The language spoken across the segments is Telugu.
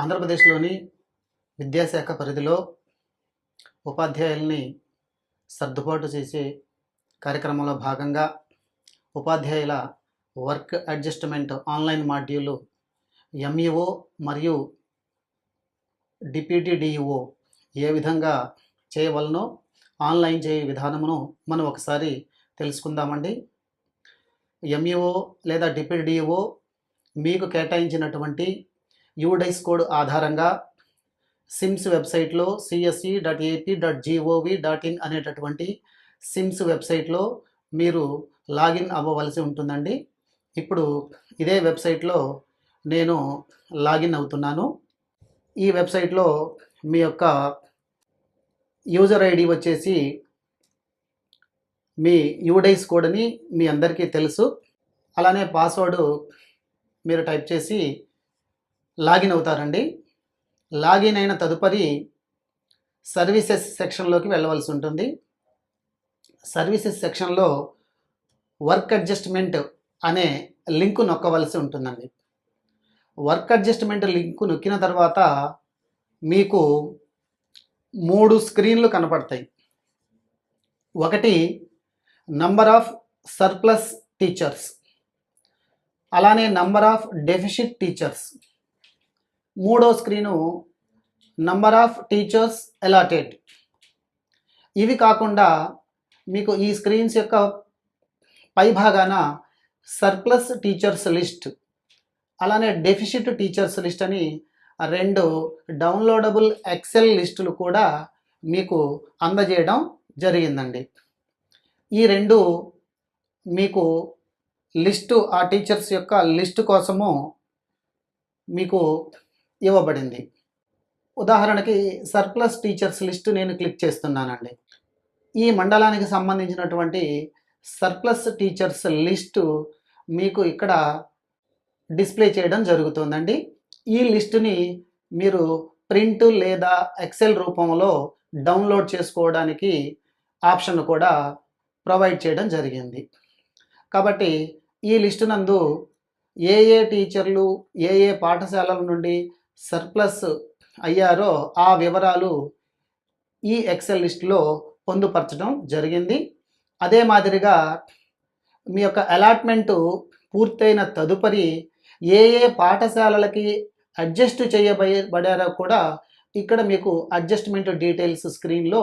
ఆంధ్రప్రదేశ్లోని విద్యాశాఖ పరిధిలో ఉపాధ్యాయుల్ని సర్దుబాటు చేసే కార్యక్రమంలో భాగంగా ఉపాధ్యాయుల work adjustment online module MEO మరియు డిప్యూటీ డిఈఓ ఏ విధంగా చేయవలనో ఆన్లైన్ చేయ విధానమును మనం ఒకసారి తెలుసుకుందామండి. ఎంఈఓ లేదా డిప్యూటీ డిఈఓ మీకు కేటాయించినటువంటి యూడైస్ కోడ్ ఆధారంగా సిమ్స్ వెబ్సైట్లో cse.ap.gov.in అనేటటువంటి సిమ్స్ వెబ్సైట్లో మీరు లాగిన్ అవ్వవలసి ఉంటుందండి. ఇప్పుడు ఇదే వెబ్సైట్లో నేను లాగిన్ అవుతున్నాను. ఈ వెబ్సైట్లో మీ యొక్క యూజర్ ఐడి వచ్చేసి మీ యూడైస్ కోడ్ అని మీ అందరికీ తెలుసు. అలానే పాస్వర్డ్ మీరు టైప్ చేసి లాగిన్ అవుతారండి. లాగిన్ అయిన తదుపరి సర్వీసెస్ సెక్షన్లోకి వెళ్ళవలసి ఉంటుంది. సర్వీసెస్ సెక్షన్లో వర్క్ అడ్జస్ట్మెంట్ అనే లింకు నొక్కవలసి ఉంటుందండి. వర్క్ అడ్జస్ట్మెంట్ లింకు నొక్కిన తర్వాత మీకు 3 స్క్రీన్లు కనపడతాయి. ఒకటి నంబర్ ఆఫ్ సర్ప్లస్ టీచర్స్, అలానే నంబర్ ఆఫ్ డెఫిసిట్ టీచర్స్. మూడో screen number of teachers allotted. ఇవి కాకుండా మీకు ఈ స్క్రీన్స్ యొక్క పై భాగాన సర్ప్లస్ టీచర్స్ లిస్ట్, అలానే డెఫిసిట్ టీచర్స్ లిస్ట్ అని 2 డౌన్లోడబుల్ ఎక్సెల్ లిస్టులు కూడా మీకు అందజేయడం జరిగిందండి. ఈ 2 మీకు లిస్టు, ఆ టీచర్స్ యొక్క లిస్టు కోసము మీకు ఇవ్వబడింది. ఉదాహరణకి సర్ప్లస్ టీచర్స్ లిస్టు నేను క్లిక్ చేస్తున్నానండి. ఈ మండలానికి సంబంధించినటువంటి సర్ప్లస్ టీచర్స్ లిస్టు మీకు ఇక్కడ డిస్ప్లే చేయడం జరుగుతుందండి. ఈ లిస్టుని మీరు ప్రింట్ లేదా ఎక్సెల్ రూపంలో డౌన్లోడ్ చేసుకోవడానికి ఆప్షన్ కూడా ప్రొవైడ్ చేయడం జరిగింది. కాబట్టి ఈ లిస్టు నందు ఏ టీచర్లు ఏ పాఠశాలల నుండి సర్ప్లస్ అయ్యారో ఆ వివరాలు ఈ ఎక్సెల్ లిస్టులో పొందుపరచడం జరిగింది. అదే మాదిరిగా మీ యొక్క అలాట్మెంటు పూర్తయిన తదుపరి ఏ పాఠశాలలకి అడ్జస్ట్ చేయబడారో కూడా ఇక్కడ మీకు అడ్జస్ట్మెంట్ డీటెయిల్స్ స్క్రీన్లో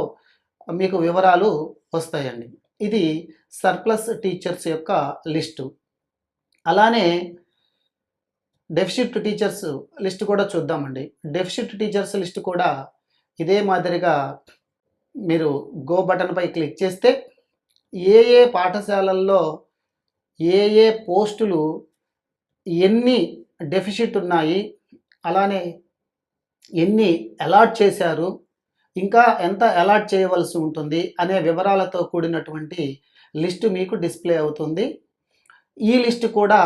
మీకు వివరాలు వస్తాయండి. ఇది సర్ప్లస్ టీచర్స్ యొక్క లిస్టు. అలానే డెఫిసిట్ టీచర్స్ లిస్ట్ కూడా చూద్దామండి. డెఫిసిట్ టీచర్స్ లిస్ట్ కూడా ఇదే మాదిరిగా మీరు గో బటన్పై క్లిక్ చేస్తే ఏ పాఠశాలల్లో ఏ పోస్టులు ఎన్ని డెఫిసిట్ ఉన్నాయి, అలానే ఎన్ని అలాట్ చేశారు, ఇంకా ఎంత అలాట్ చేయవలసి ఉంటుంది అనే వివరాలతో కూడినటువంటి లిస్టు మీకు డిస్ప్లే అవుతుంది. ఈ లిస్టు కూడా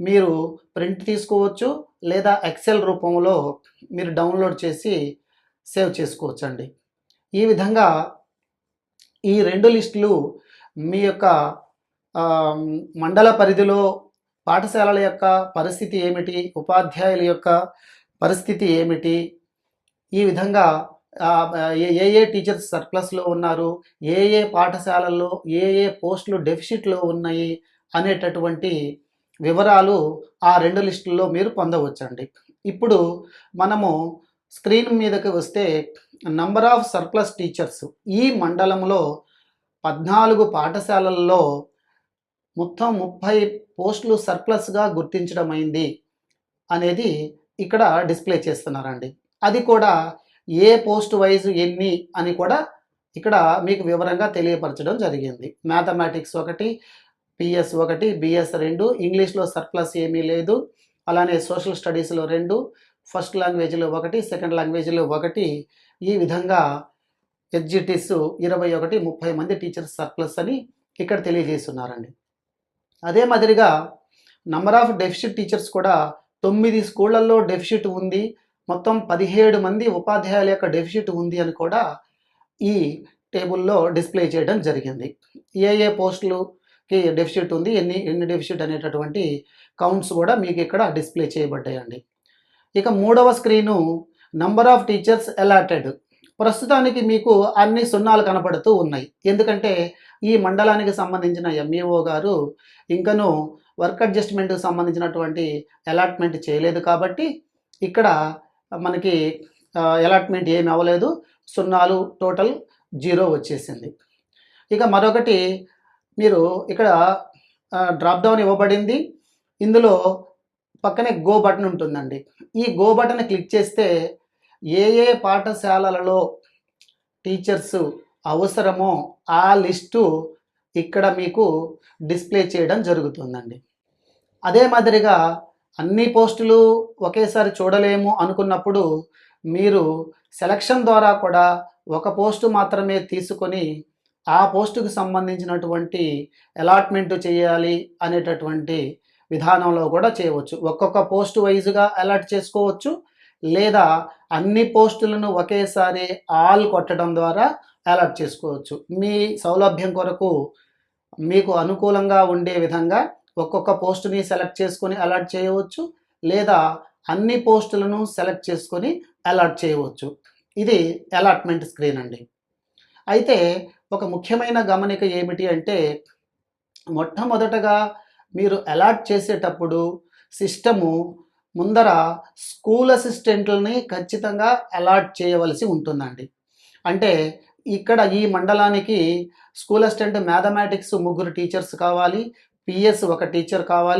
మీరు ప్రింట్ తీసుకోవచ్చు లేదా ఎక్సెల్ రూపంలో మీరు డౌన్లోడ్ చేసి సేవ్ చేసుకోవచ్చు అండి. ఈ విధంగా ఈ 2 లిస్టులు మీ యొక్క మండల పరిధిలో పాఠశాలల యొక్క పరిస్థితి ఏమిటి, ఉపాధ్యాయుల యొక్క పరిస్థితి ఏమిటి, ఈ విధంగా ఏ టీచర్స్ సర్ప్లస్లో ఉన్నారు, ఏ పాఠశాలల్లో ఏ పోస్టులు డెఫిసిట్లో ఉన్నాయి అనేటటువంటి వివరాలు ఆ 2 లిస్టుల్లో మీరు పొందవచ్చండి. ఇప్పుడు మనము స్క్రీన్ మీదకి వస్తే నంబర్ ఆఫ్ సర్ప్లస్ టీచర్స్, ఈ మండలంలో 14 పాఠశాలల్లో మొత్తం 30 పోస్టులు సర్ప్లస్గా గుర్తించడమైంది అనేది ఇక్కడ డిస్ప్లే చేస్తున్నారండి. అది కూడా ఏ పోస్ట్ వైజ్ ఎన్ని అని కూడా ఇక్కడ మీకు వివరంగా తెలియపరచడం జరిగింది. మ్యాథమెటిక్స్ 1, PS 1, BS 2, ఇంగ్లీష్లో సర్ప్లస్ ఏమీ లేదు. అలానే సోషల్ స్టడీస్లో 2, ఫస్ట్ లాంగ్వేజ్లో 1, సెకండ్ లాంగ్వేజ్లో 1, ఈ విధంగా ఎగ్జిటిస్ 21, 30 మంది టీచర్స్ సర్ప్లస్ అని ఇక్కడ తెలియజేస్తున్నారండి. అదే మాదిరిగా నంబర్ ఆఫ్ డెఫిసిట్ టీచర్స్ కూడా 9 స్కూళ్ళల్లో డెఫిసిట్ ఉంది, మొత్తం 17 మంది ఉపాధ్యాయుల యొక్క డెఫిసిట్ ఉంది అని కూడా ఈ టేబుల్లో డిస్ప్లే చేయడం జరిగింది. ఏ పోస్టులుకి డెఫిసిట్ ఉంది, ఎన్ని డెఫిసిట్ అనేటటువంటి కౌంట్స్ కూడా మీకు ఇక్కడ డిస్ప్లే చేయబడ్డాయండి. ఇక మూడవ screen number of teachers allotted. ప్రస్తుతానికి మీకు అన్ని సున్నాలు కనపడుతూ ఉన్నాయి. ఎందుకంటే ఈ మండలానికి సంబంధించిన ఎంఈఓ గారు ఇంకనూ వర్క్ అడ్జస్ట్మెంట్కి సంబంధించినటువంటి అలాట్మెంట్ చేయలేదు కాబట్టి ఇక్కడ మనకి అలాట్మెంట్ ఏమి అవ్వలేదు. సున్నాలు టోటల్ 0 వచ్చేసింది. ఇక మరొకటి మీరు ఇక్కడ డ్రాప్ డౌన్ ఇవ్వబడింది. ఇందులో పక్కనే గో బటన్ ఉంటుందండి. ఈ గో బటన్ క్లిక్ చేస్తే ఏ ఏ పాఠశాలలలో టీచర్స్ అవసరమో ఆ లిస్టు ఇక్కడ మీకు డిస్ప్లే చేయడం జరుగుతుందండి. అదే మాదిరిగా అన్ని పోస్టులు ఒకేసారి చూడలేము అనుకున్నప్పుడు మీరు సెలక్షన్ ద్వారా కూడా ఒక పోస్టు మాత్రమే తీసుకొని ఆ పోస్టుకు సంబంధించినటువంటి అలాట్మెంట్ చేయాలి అనేటటువంటి విధానంలో కూడా చేయవచ్చు. ఒక్కొక్క పోస్ట్ వైజ్గా అలాట్ చేసుకోవచ్చు, లేదా అన్ని పోస్టులను ఒకేసారి ఆల్ కొట్టడం ద్వారా అలాట్ చేసుకోవచ్చు. మీ సౌలభ్యం కొరకు మీకు అనుకూలంగా ఉండే విధంగా ఒక్కొక్క పోస్టుని సెలెక్ట్ చేసుకొని అలాట్ చేయవచ్చు, లేదా అన్ని పోస్టులను సెలెక్ట్ చేసుకొని అలాట్ చేయవచ్చు. ఇది అలాట్మెంట్ స్క్రీన్ అండి. అయితే ఒక ముఖ్యమైన గమనిక ఏమిటి అంటే, మొట్టమొదటగా మీరు అలాట్ చేసేటప్పుడు సిస్టము ముందర స్కూల్ అసిస్టెంట్లని ఖచ్చితంగా అలాట్ చేయవలసి ఉంటుందండి. అంటే ఇక్కడ ఈ మండలానికి స్కూల్ అసిస్టెంట్ మ్యాథమెటిక్స్ 3 టీచర్స్ కావాలి, పిఎస్ 1 టీచర్ కావాలి.